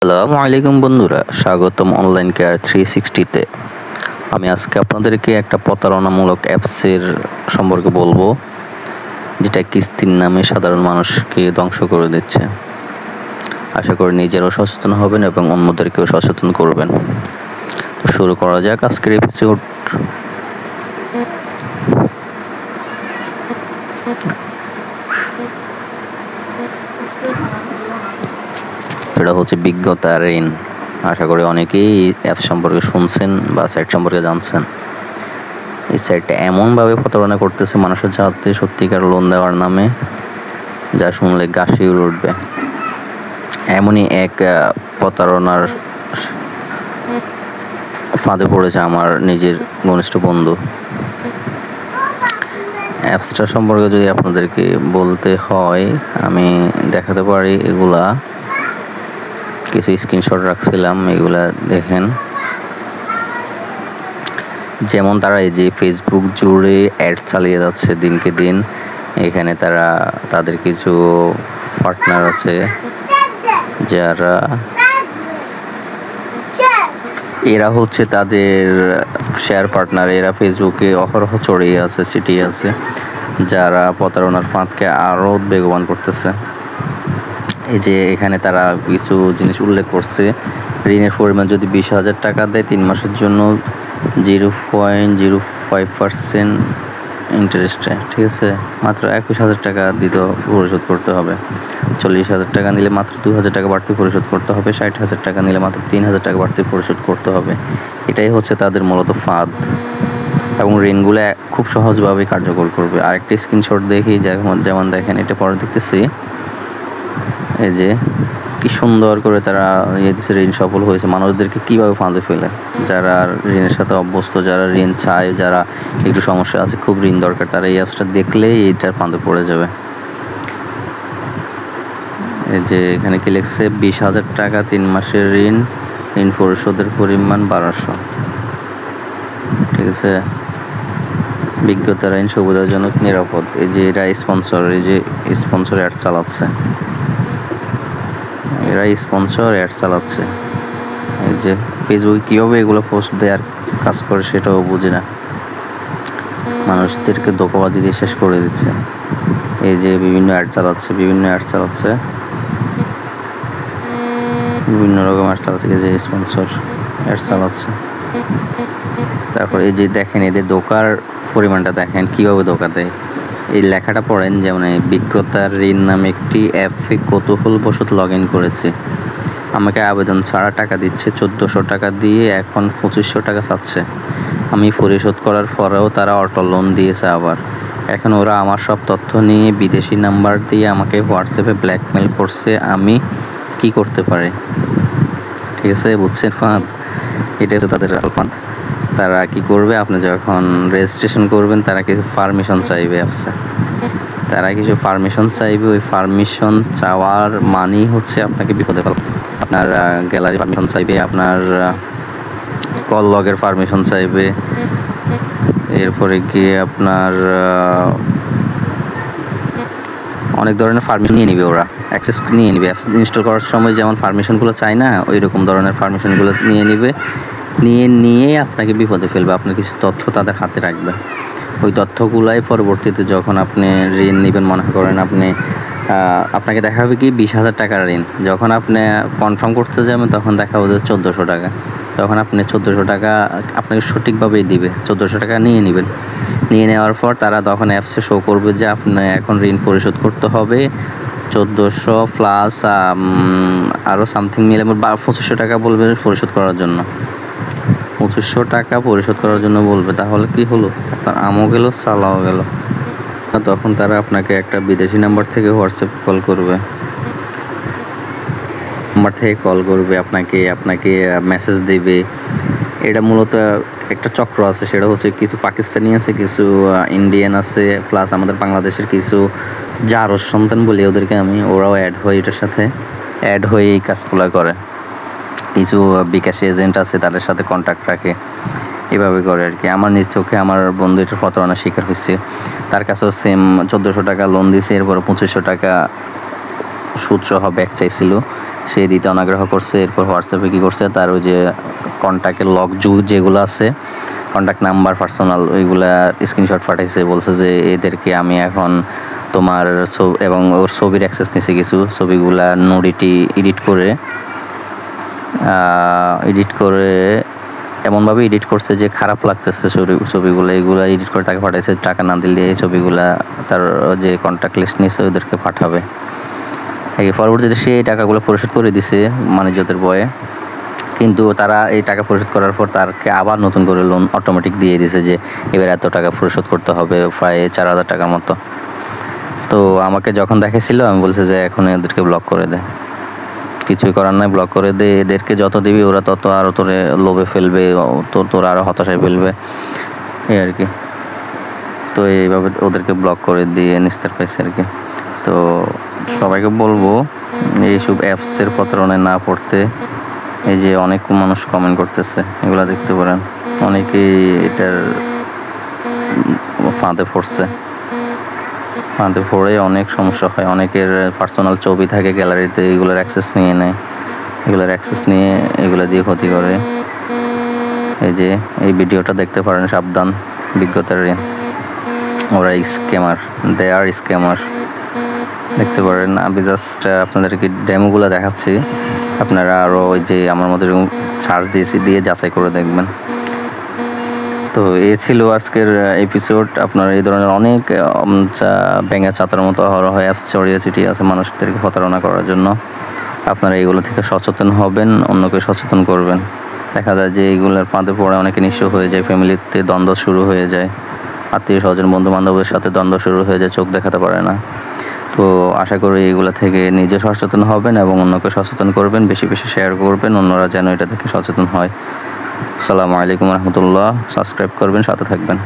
আসসালামু আলাইকুম বন্ধুরা, স্বাগতম অনলাইন কেয়ার 360-তে। আমি আজকে আপনাদেরকে একটা প্রতারণামূলক অ্যাপসের সম্পর্কে বলবো, যেটা কিস্তির নামে সাধারণ মানুষকে ধ্বংস করে দিচ্ছে। আশা করি নিজেরাও সচেতন হবেন এবং অন্যদেরকেও সচেতন করবেন। তো শুরু করা যাক আজকের এপিসোড। এটা হচ্ছে বিজ্ঞতা ঋণ। আশা করি অনেকেই অ্যাপ সম্পর্কে শুনছেন বা সাইট সম্পর্কে জানছেন। এই সাইটটা এমনভাবে প্রতারণা করতেছে মানুষের, যাতে সত্যিকার লোন দেওয়ার নামে, যা শুনলে গা শিউরে উঠবে। এমনই এক প্রতারণার ফাঁদে পড়েছে আমার নিজের ঘনিষ্ঠ বন্ধু। অ্যাপসটা সম্পর্কে যদি আপনাদেরকে বলতে হয়, আমি দেখাতে পারি। এগুলা কিছু স্ক্রিনশট রাখছিলাম, এগুলা দেখেন। যেমন তারা এই যে ফেসবুক জুড়ে অ্যাড চালিয়ে যাচ্ছে দিনকে দিন। এখানে তাদের কিছু পার্টনার আছে, যারা এরা হচ্ছে তাদের শেয়ার পার্টনার। এরা ফেসবুকে অহরহ ছড়িয়ে আছে, ছিটিয়ে আছে, যারা প্রতারণার ফাঁদকে আরও বেগবান করতেছে। এই যে এখানে তারা কিছু জিনিস উল্লেখ করছে। ঋণের পরিমাণ যদি 20,000 টাকা দেয়, 3 মাসের জন্য 0.05% ইন্টারেস্টে, ঠিক আছে, মাত্র 21,000 টাকা পরিশোধ করতে হবে। 40,000 টাকা নিলে মাত্র 2,000 টাকা বাড়তি পরিশোধ করতে হবে। 60,000 টাকা নিলে মাত্র 3,000 টাকা বাড়তি পরিশোধ করতে হবে। এটাই হচ্ছে তাদের মূলত ফাঁদ, এবং ঋণগুলো খুব সহজভাবে কার্যকর করবে। আরেকটি স্ক্রিনশট দেখি, যেমন দেখেন, এটা পরে দেখতেছি। এই যে কি সুন্দর করে তারা দিচ্ছে, ঋণ সফল হয়েছে। মানুষদেরকে কিভাবে ফাঁদে ফেলে, যারা ঋণের সাথে অভ্যস্ত, যারা ঋণ চায়, যারা একটু সমস্যা আছে, খুব ঋণ দরকার, তারা এই অ্যাপসটা দেখলেই এইটার ফাঁদে পড়ে যাবে। এই যে এখানে কি লিখছে, 20,000 টাকা 3 মাসের ঋণ পরিশোধের পরিমাণ 1200, ঠিক আছে। বিজ্ঞতা ঋণ সুবিধাজনক, নিরাপদ। এই যে এরা স্পন্সর, এই যে স্পন্সর অ্যাড চালাচ্ছে, এই যে ফেসবুকে কীভাবে এগুলো পোস্ট দেওয়ার কাজ করে সেটাও বুঝে না, মানুষদেরকে ধোঁকাবাজি দিয়ে শেষ করে দিচ্ছে। এই যে বিভিন্ন অ্যাড চালাচ্ছে, বিভিন্ন রকম অ্যাড চালাচ্ছে। এই যে স্পন্সর অ্যাড চালাচ্ছে। তারপর এই যে দেখেন, এদের ধোঁকার পরিমাণটা দেখেন, কীভাবে ধোঁকা দেয়। এই লেখাটা পড়েন, যেমন বিজ্ঞতা ঋণ নামে একটি অ্যাপে কৌতূহলবশত লগ ইন করেছে। আমাকে আবেদন ছাড়া টাকা দিচ্ছে, 1,400 টাকা দিয়ে এখন 2,500 টাকা চাচ্ছে। আমি পরিশোধ করার পরেও তারা অটো লোন দিয়েছে আবার। এখন ওরা আমার সব তথ্য নিয়ে বিদেশি নাম্বার দিয়ে আমাকে হোয়াটসঅ্যাপে ব্ল্যাকমেল করছে। আমি কি করতে পারি? ঠিক আছে, বুঝছেন ফাঁদ? এটা হচ্ছে তাদের ফাঁদ। তারা কি করবে, আপনি যখন রেজিস্ট্রেশন করবেন, তারা কিছু পারমিশন চাইবে অ্যাপসে। ওই পারমিশন চাওয়ার মানেই হচ্ছে আপনাকে বিপদে ফেলা। আপনার গ্যালারি পারমিশন চাইবে, আপনার কল লগের পারমিশন চাইবে, এরপরে গিয়ে আপনার অনেক ধরনের পারমিশন নিয়ে নিবে। ওরা অ্যাক্সেস নিয়ে নিবে। অ্যাপস ইনস্টল করার সময় যেমন পারমিশনগুলো চায় না, ওই রকম ধরনের পারমিশনগুলো নিয়ে আপনাকে বিপদে ফেলবে। আপনার কিছু তথ্য তাদের হাতে রাখবে। ওই তথ্যগুলাই পরবর্তীতে যখন আপনি ঋণ নেবেন, মনে করেন আপনাকে দেখা হবে কি 20,000 টাকার ঋণ, যখন আপনি কনফার্ম করতে যাবেন, তখন দেখা হবে 1,400 টাকা। তখন আপনি 1,400 টাকা আপনাকে সঠিকভাবেই দিবে। 1,400 টাকা নিয়ে নেবেন। নিয়ে নেওয়ার পর তারা তখন অ্যাপসে শো করবে যে আপনি এখন ঋণ পরিশোধ করতে হবে 1,400 প্লাস আরও সামথিং মিলে 2,500 টাকা বলবে পরিশোধ করার জন্য। 2,500 টাকা পরিশোধ করার জন্য বলবে। তাহলে কি হলো, আপনার আমও গেল, চালাও গেল। তখন তারা আপনাকে একটা বিদেশি নাম্বার থেকে হোয়াটসঅ্যাপ কল করবে, আপনাকে মেসেজ দেবে। এটা মূলত একটা চক্র আছে, সেটা হচ্ছে কিছু পাকিস্তানি আছে, কিছু ইন্ডিয়ান আছে, প্লাস আমাদের বাংলাদেশের কিছু জারজ সন্তান বলি ওদেরকে আমি, ওরাও অ্যাড হয়ে এটার সাথে এই কাজগুলো করে। কিছু বিকাশ এজেন্ট আছে, তাদের সাথে কন্ট্যাক্ট রাখে, এভাবে করে আর কি। আমার নিজ চোখে আমার বন্ধু এটার প্রতারণার শিকার হয়েছে। তার কাছেও সেম 1,400 টাকা লোন দিয়েছে, এরপরে 2,500 টাকা সুদ সহ ব্যাক চাইছিল। সে দিতে অনাগ্রহ করছে। এরপর হোয়াটসঅ্যাপে কী করছে, তার ওই যে কন্ট্যাক্টের লগ যেগুলো আছে, কন্ট্যাক্ট নাম্বার পার্সোনাল, ওইগুলা স্ক্রিনশট পাঠাইছে। বলছে যে এদেরকে আমি এখন তোমার এবং ওর ছবির অ্যাক্সেস নিছে, কিছু ছবিগুলা নুডিটি এডিট করে এমনভাবে এডিট করছে যে খারাপ লাগতেছে ছবিগুলো। এগুলো এডিট করে তাকে পাঠাইছে। টাকা না দিলে এই ছবিগুলা তার যে কন্ট্যাক্ট লিস্ট নিয়েছে ওদেরকে পাঠাবে। পরবর্তীতে সে এই টাকাগুলো পরিশোধ করে দিছে মানিজ্যতের বয়ে, কিন্তু তারা এই টাকা পরিশোধ করার পর তারকে আবার নতুন করে লোন অটোমেটিক দিয়ে দিছে যে এবার এত টাকা পরিশোধ করতে হবে, প্রায় 4,000 টাকার মতো। তো আমাকে যখন দেখেছিল আমি বলছি যে এখন এদেরকে ব্লক করে দে, কিছুই করার নাই, ব্লক করে দে। এদেরকে যত দিবি ওরা তত আরও তোরে লোভে ফেলবে, তোরা আরও হতাশায় ফেলবে, এই আর কি। তো এইভাবে ওদেরকে ব্লক করে দিয়ে নিস্তার পাইছে আর কি। তো সবাইকে বলবো এইসব অ্যাপসের প্রতারণায় না পড়তে। এই যে অনেক মানুষ কমেন্ট করতেছে, এগুলা দেখতে পারেন, অনেকেই এটার ফাঁদে পড়ে অনেক সমস্যা হয়। অনেকের পার্সোনাল ছবি থাকে গ্যালারিতে, এগুলোর অ্যাক্সেস নিয়ে নেয়, এগুলো দিয়ে ক্ষতি করে। এই যে এই ভিডিওটা দেখতে পারেন, সাবধান, বিজ্ঞতার ওরা স্ক্যামার, স্ক্যামার দেখতে পারেন। আমি জাস্ট আপনাদেরকে ডেমোগুলো দেখাচ্ছি, আপনারা আরও ওই যে আমার মতো সার্চ দিয়ে যাচাই করে দেখবেন। তো এই ছিল আজকের এপিসোড। আপনারা এই ধরনের অনেক ব্যাঙা চাতার মতো অ্যাপস ছড়িয়ে ছিটিয়ে আছে মানুষদেরকে প্রতারণা করার জন্য। আপনারা এগুলো থেকে সচেতন হবেন, অন্যকে সচেতন করবেন। দেখা যায় যে এইগুলোর ফাঁদে পড়ে অনেকে নিঃস্ব হয়ে যায়, ফ্যামিলিতে দ্বন্দ্ব শুরু হয়ে যায়, আত্মীয় স্বজন বন্ধু বান্ধবের সাথে দ্বন্দ্ব শুরু হয়ে যায়, চোখ দেখাতে পারে না। তো আশা করি এগুলো থেকে নিজে সচেতন হবেন এবং অন্যকে সচেতন করবেন, বেশি বেশি শেয়ার করবেন, অন্যরা যেন এটা থেকে সচেতন হয়। আসসালামু আলাইকুম রহমতুল্লাহ। সাবস্ক্রাইব করবেন, সাথে থাকবেন।